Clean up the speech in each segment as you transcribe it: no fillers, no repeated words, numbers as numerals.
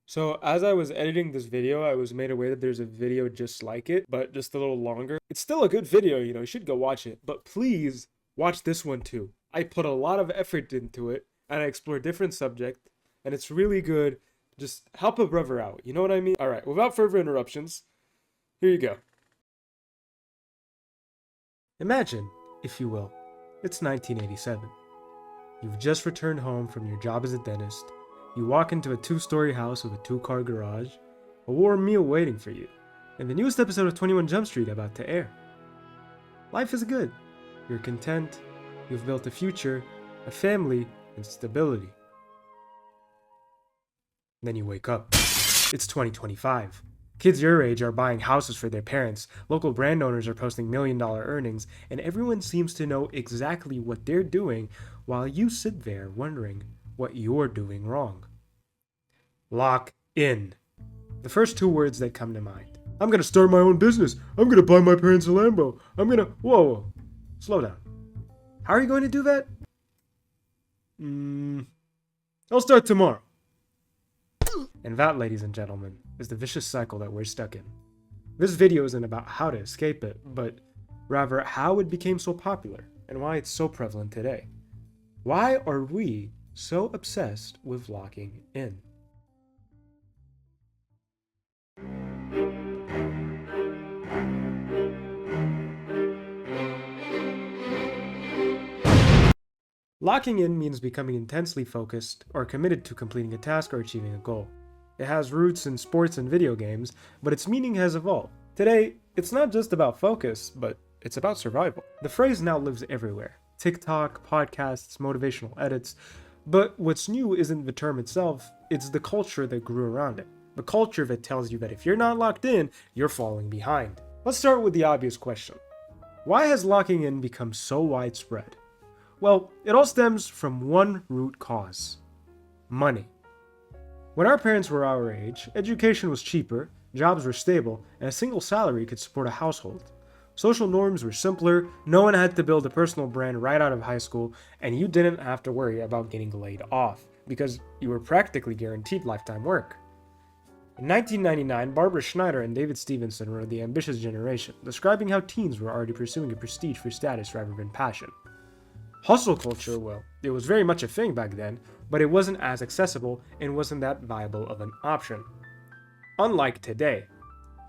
So as I was editing this video, I was made aware that there's a video just like it, but just a little longer. It's still a good video, you should go watch it, but please watch this one too. I put a lot of effort into it and I explore different subject and it's really good. Just help a brother out, you know what I mean? All right, without further interruptions, here you go. Imagine, if you will, it's 1987. You've just returned home from your job as a dentist. You walk into a 2-story house with a 2-car garage, a warm meal waiting for you, and the newest episode of 21 Jump Street about to air. Life is good. You're content. You've built a future, a family, and stability. Then you wake up. It's 2025. Kids your age are buying houses for their parents, local brand owners are posting million-dollar earnings, and everyone seems to know exactly what they're doing while you sit there wondering what you're doing wrong. Lock in. The first 2 words that come to mind. I'm gonna start my own business. I'm gonna buy my parents a Lambo. Whoa. Slow down. How are you going to do that? I'll start tomorrow. And that, ladies and gentlemen, is the vicious cycle that we're stuck in. This video isn't about how to escape it, but rather how it became so popular and why it's so prevalent today. Why are we so obsessed with locking in? Locking in means becoming intensely focused or committed to completing a task or achieving a goal. It has roots in sports and video games, but its meaning has evolved. Today, it's not just about focus, but it's about survival. The phrase now lives everywhere. TikTok, podcasts, motivational edits. But what's new isn't the term itself, it's the culture that grew around it. The culture that tells you that if you're not locked in, you're falling behind. Let's start with the obvious question. Why has locking in become so widespread? Well, it all stems from one root cause: money. When our parents were our age, education was cheaper, jobs were stable, and a single salary could support a household. Social norms were simpler, no one had to build a personal brand right out of high school, and you didn't have to worry about getting laid off, because you were practically guaranteed lifetime work. In 1999, Barbara Schneider and David Stevenson wrote The Ambitious Generation, describing how teens were already pursuing a prestige for status rather than passion. Hustle culture, well, it was very much a thing back then, but it wasn't as accessible and wasn't that viable of an option. Unlike today,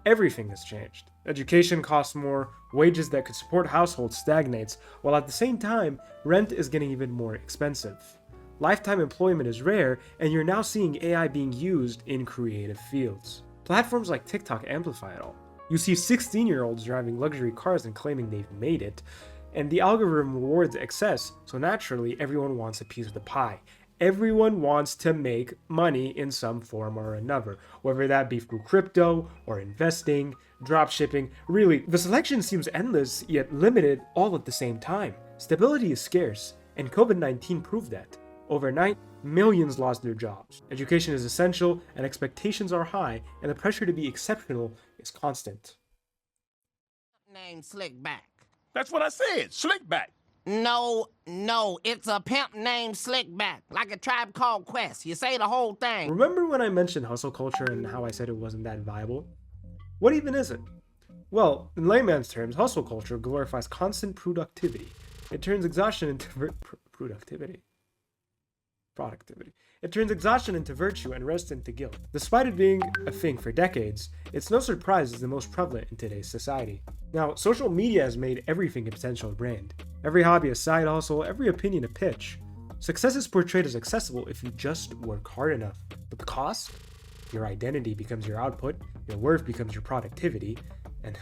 everything has changed. Education costs more, wages that could support households stagnates, while at the same time, rent is getting even more expensive. Lifetime employment is rare, and you're now seeing AI being used in creative fields. Platforms like TikTok amplify it all. You see 16-year-olds driving luxury cars and claiming they've made it, and the algorithm rewards excess, so naturally everyone wants a piece of the pie. Everyone wants to make money in some form or another, whether that be through crypto or investing, dropshipping. Really, the selection seems endless yet limited all at the same time. Stability is scarce, and COVID-19 proved that. Overnight, millions lost their jobs. Education is essential, and expectations are high, and the pressure to be exceptional is constant. Name Slickback. That's what I said, Slickback. No, it's a pimp named Slickback, like a Tribe Called Quest. You say the whole thing. Remember when I mentioned hustle culture and how I said it wasn't that viable? What even is it? Well, in layman's terms, hustle culture glorifies constant productivity. It turns exhaustion into productivity. It turns exhaustion into virtue and rest into guilt. Despite it being a thing for decades, it's no surprise it's the most prevalent in today's society. Now, social media has made everything a potential brand. Every hobby a side hustle, every opinion a pitch. Success is portrayed as accessible if you just work hard enough. But the cost? Your identity becomes your output, your worth becomes your productivity, and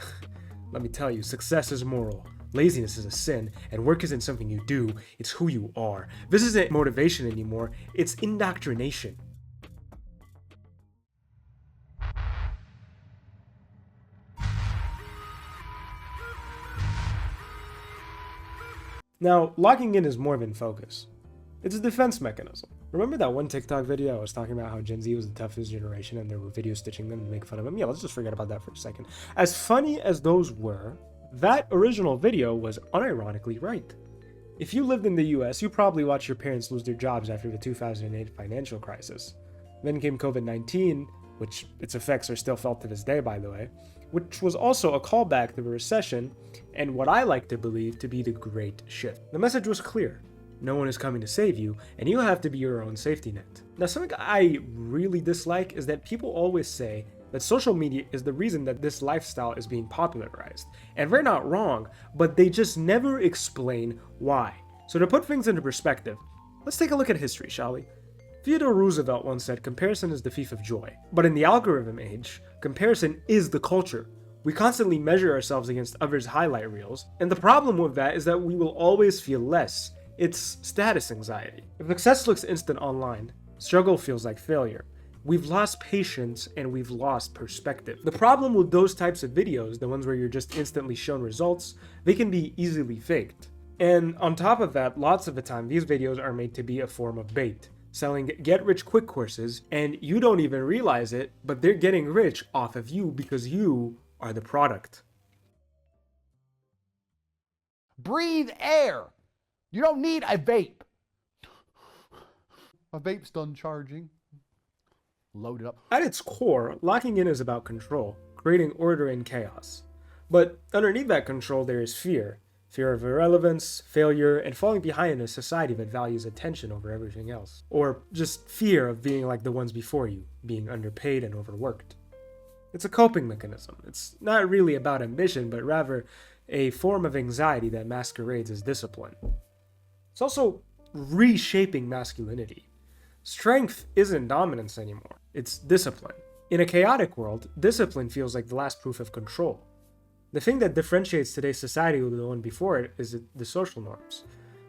let me tell you, success is moral. Laziness is a sin, and work isn't something you do, it's who you are. This isn't motivation anymore, it's indoctrination. Now, locking in is more than focus. It's a defense mechanism. Remember that one TikTok video I was talking about how Gen Z was the toughest generation and there were video stitching them to make fun of them? Yeah, let's just forget about that for a second. As funny as those were, that original video was unironically right. If you lived in the US, you probably watched your parents lose their jobs after the 2008 financial crisis. Then came COVID-19, which its effects are still felt to this day, by the way, which was also a callback to the recession and what I like to believe to be the Great Shift. The message was clear. No one is coming to save you, and you have to be your own safety net. Now, something I really dislike is that people always say that social media is the reason that this lifestyle is being popularized. And they're not wrong, but they just never explain why. So to put things into perspective, let's take a look at history, shall we? Theodore Roosevelt once said, "Comparison is the thief of joy." But in the algorithm age, comparison is the culture. We constantly measure ourselves against others' highlight reels, and the problem with that is that we will always feel less. It's status anxiety. If success looks instant online, struggle feels like failure. We've lost patience and we've lost perspective. The problem with those types of videos, the ones where you're just instantly shown results, they can be easily faked. And on top of that, lots of the time, these videos are made to be a form of bait, selling get-rich-quick courses, and you don't even realize it, but they're getting rich off of you because you are the product. Breathe air. You don't need a vape. A vape's done charging. Load it up. At its core, locking in is about control, creating order in chaos. But underneath that control, there is fear. Fear of irrelevance, failure, and falling behind in a society that values attention over everything else. Or just fear of being like the ones before you, being underpaid and overworked. It's a coping mechanism. It's not really about ambition, but rather a form of anxiety that masquerades as discipline. It's also reshaping masculinity. Strength isn't dominance anymore, it's discipline. In a chaotic world, discipline feels like the last proof of control. The thing that differentiates today's society with the one before it is the social norms.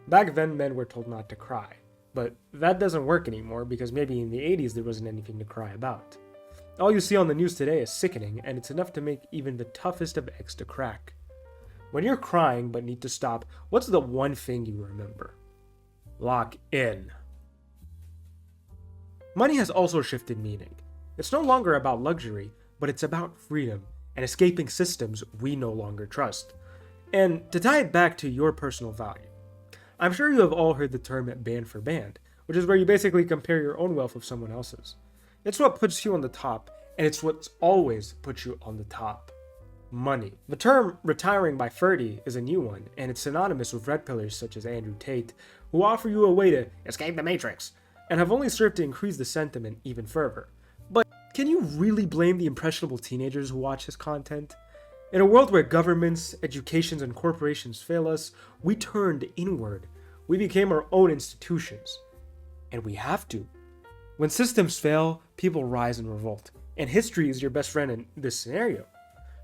Back then, men were told not to cry, but that doesn't work anymore because maybe in the 80s there wasn't anything to cry about. All you see on the news today is sickening, and it's enough to make even the toughest of eggs to crack. When you're crying but need to stop, what's the one thing you remember? Lock in. Money has also shifted meaning. It's no longer about luxury, but it's about freedom and escaping systems we no longer trust. And to tie it back to your personal value, I'm sure you have all heard the term band for band, which is where you basically compare your own wealth with someone else's. It's what puts you on the top, and it's what's always put you on the top. Money. The term retiring by 30 is a new one, and it's synonymous with red pillars such as Andrew Tate, who offer you a way to escape the matrix, and have only served to increase the sentiment even further. But can you really blame the impressionable teenagers who watch this content? In a world where governments, educations, and corporations fail us, we turned inward. We became our own institutions. And we have to. When systems fail, people rise and revolt. And history is your best friend in this scenario.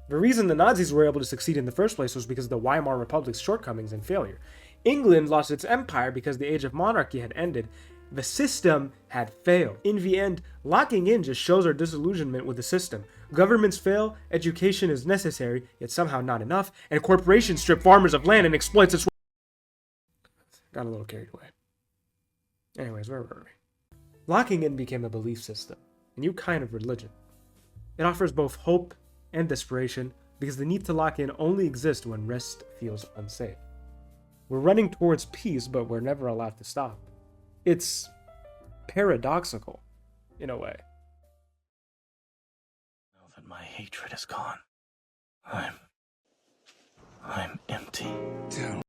The reason the Nazis were able to succeed in the first place was because of the Weimar Republic's shortcomings and failure. England lost its empire because the age of monarchy had ended. The system had failed. In the end, locking in just shows our disillusionment with the system. Governments fail, education is necessary, yet somehow not enough, and corporations strip farmers of land and exploits its... Got a little carried away. Anyways, where were we? Locking in became a belief system, a new kind of religion. It offers both hope and desperation because the need to lock in only exists when rest feels unsafe. We're running towards peace, but we're never allowed to stop. It's paradoxical, in a way. Now that my hatred is gone, I'm empty.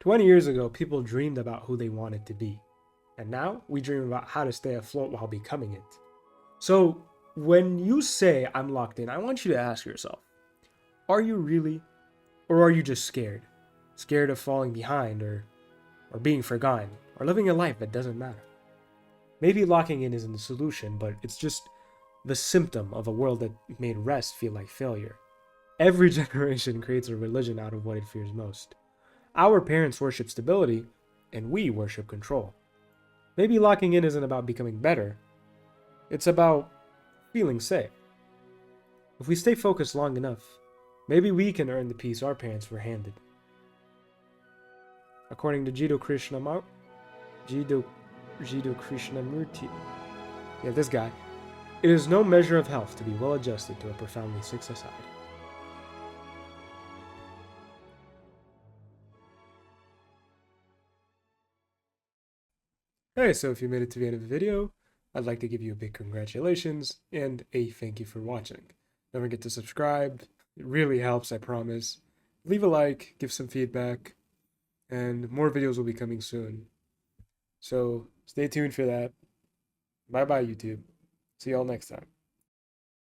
20 years ago, people dreamed about who they wanted to be. And now, we dream about how to stay afloat while becoming it. So, when you say, I'm locked in, I want you to ask yourself, are you really? Or are you just scared? Scared of falling behind, or being forgotten, or living a life that doesn't matter? Maybe locking in isn't the solution, but it's just the symptom of a world that made rest feel like failure. Every generation creates a religion out of what it fears most. Our parents worship stability, and we worship control. Maybe locking in isn't about becoming better, it's about feeling safe. If we stay focused long enough, maybe we can earn the peace our parents were handed. According to Jiddu Krishnamurti, yeah, this guy, it is no measure of health to be well adjusted to a profoundly sick society. Hey, so if you made it to the end of the video, I'd like to give you a big congratulations and a thank you for watching. Don't forget to subscribe. It really helps, I promise. Leave a like, give some feedback, and more videos will be coming soon. So stay tuned for that. Bye bye, YouTube. See y'all next time.